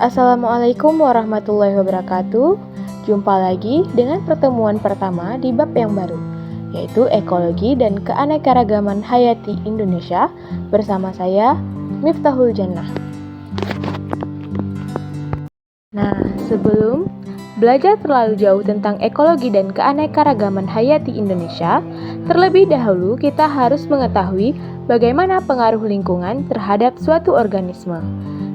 Assalamualaikum warahmatullahi wabarakatuh. Jumpa lagi dengan pertemuan pertama di bab yang baru, yaitu Ekologi dan Keanekaragaman Hayati Indonesia bersama saya, Miftahul Jannah. Nah, sebelum belajar terlalu jauh tentang ekologi dan keanekaragaman hayati Indonesia, terlebih dahulu kita harus mengetahui bagaimana pengaruh lingkungan terhadap suatu organisme.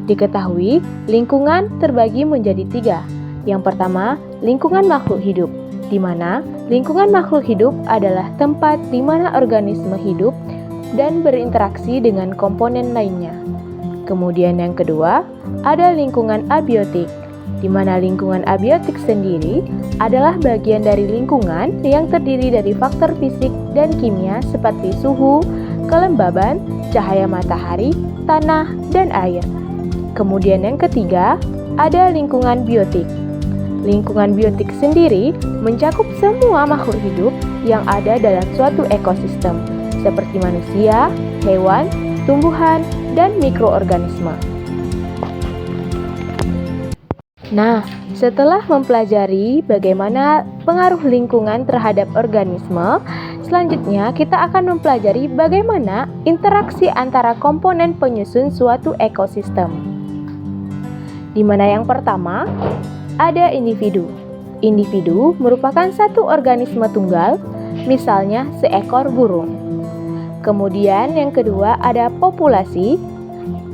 Diketahui, lingkungan terbagi menjadi 3. Yang pertama, lingkungan makhluk hidup, di mana lingkungan makhluk hidup adalah tempat di mana organisme hidup dan berinteraksi dengan komponen lainnya. Kemudian yang kedua, ada lingkungan abiotik, di mana lingkungan abiotik sendiri adalah bagian dari lingkungan yang terdiri dari faktor fisik dan kimia seperti suhu, kelembaban, cahaya matahari, tanah, dan air. Kemudian yang ketiga, ada lingkungan biotik. Lingkungan biotik sendiri mencakup semua makhluk hidup yang ada dalam suatu ekosistem, seperti manusia, hewan, tumbuhan, dan mikroorganisme. Nah, setelah mempelajari bagaimana pengaruh lingkungan terhadap organisme, selanjutnya kita akan mempelajari bagaimana interaksi antara komponen penyusun suatu ekosistem. Di mana yang pertama, ada individu. Individu merupakan satu organisme tunggal, misalnya seekor burung. Kemudian yang kedua ada populasi.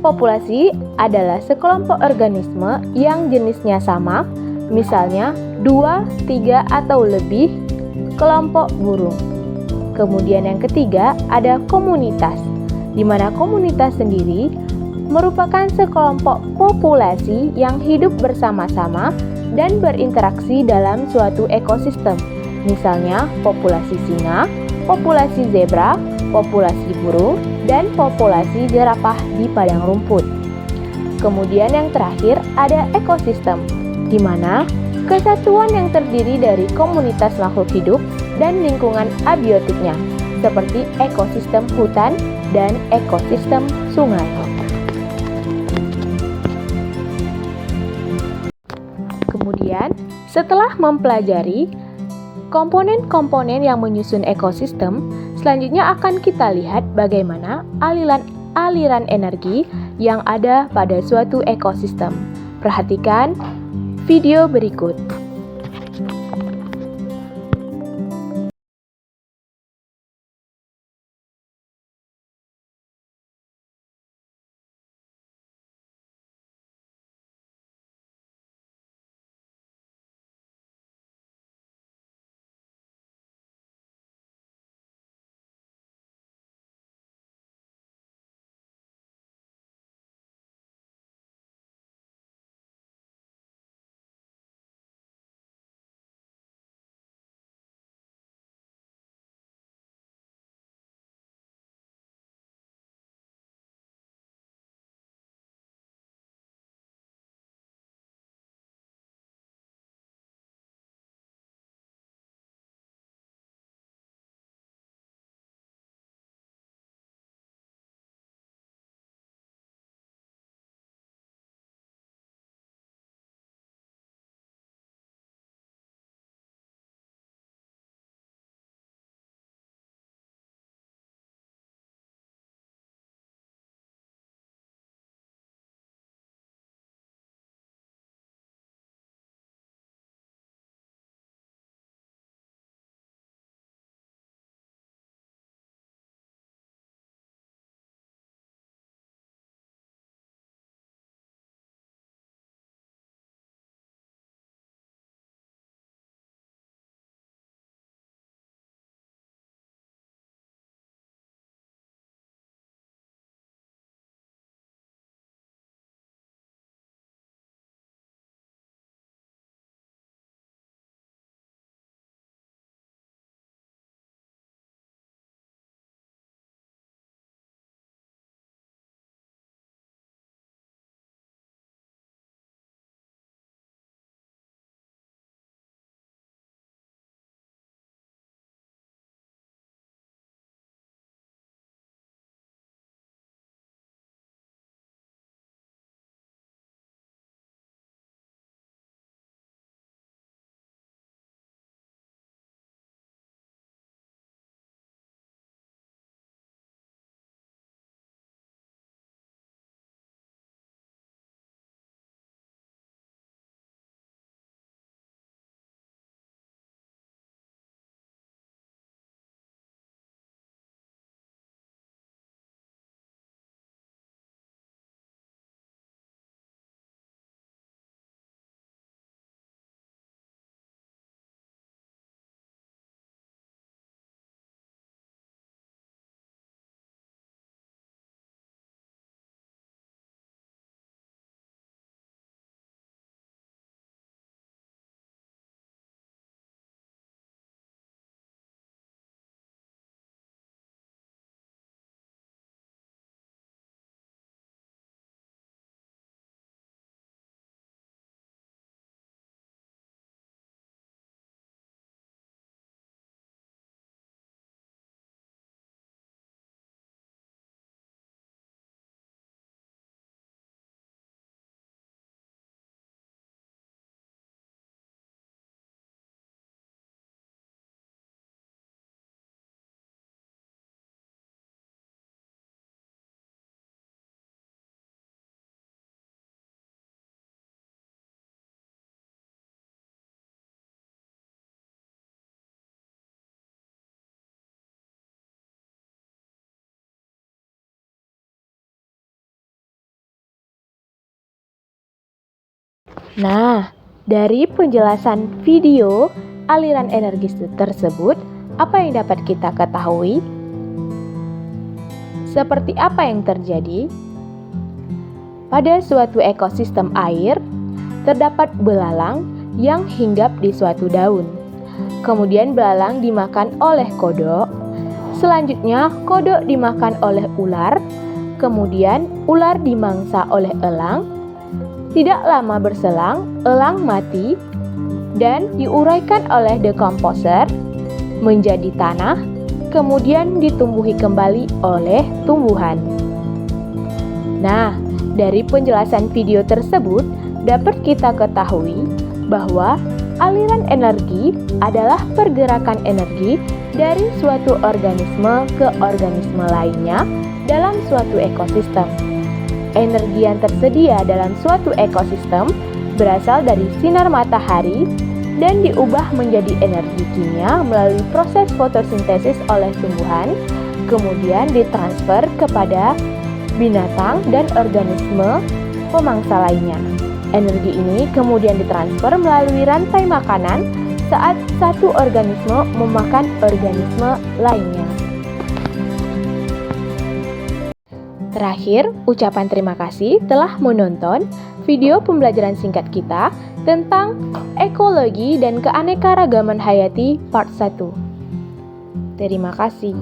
Populasi adalah sekelompok organisme yang jenisnya sama, misalnya 2, 3, atau lebih kelompok burung. Kemudian yang ketiga ada komunitas, di mana komunitas sendiri merupakan sekelompok populasi yang hidup bersama-sama dan berinteraksi dalam suatu ekosistem, misalnya populasi singa, populasi zebra, populasi burung, dan populasi jerapah di padang rumput. Kemudian yang terakhir ada ekosistem, di mana kesatuan yang terdiri dari komunitas makhluk hidup dan lingkungan abiotiknya, seperti ekosistem hutan dan ekosistem sungai. Kemudian, setelah mempelajari komponen-komponen yang menyusun ekosistem, selanjutnya akan kita lihat bagaimana aliran energi yang ada pada suatu ekosistem. Perhatikan video berikut. Nah, dari penjelasan video aliran energi tersebut, apa yang dapat kita ketahui? Seperti apa yang terjadi? Pada suatu ekosistem air, terdapat belalang yang hinggap di suatu daun. Kemudian belalang dimakan oleh kodok. Selanjutnya, kodok dimakan oleh ular. Kemudian, ular dimangsa oleh elang. Tidak lama berselang, elang mati dan diuraikan oleh decomposer menjadi tanah, kemudian ditumbuhi kembali oleh tumbuhan. Nah, dari penjelasan video tersebut dapat kita ketahui bahwa aliran energi adalah pergerakan energi dari suatu organisme ke organisme lainnya dalam suatu ekosistem. Energi yang tersedia dalam suatu ekosistem berasal dari sinar matahari dan diubah menjadi energi kimia melalui proses fotosintesis oleh tumbuhan, kemudian ditransfer kepada binatang dan organisme pemangsa lainnya. Energi ini kemudian ditransfer melalui rantai makanan saat satu organisme memakan organisme lainnya. Terakhir, ucapan terima kasih telah menonton video pembelajaran singkat kita tentang ekologi dan keanekaragaman hayati part 1. Terima kasih.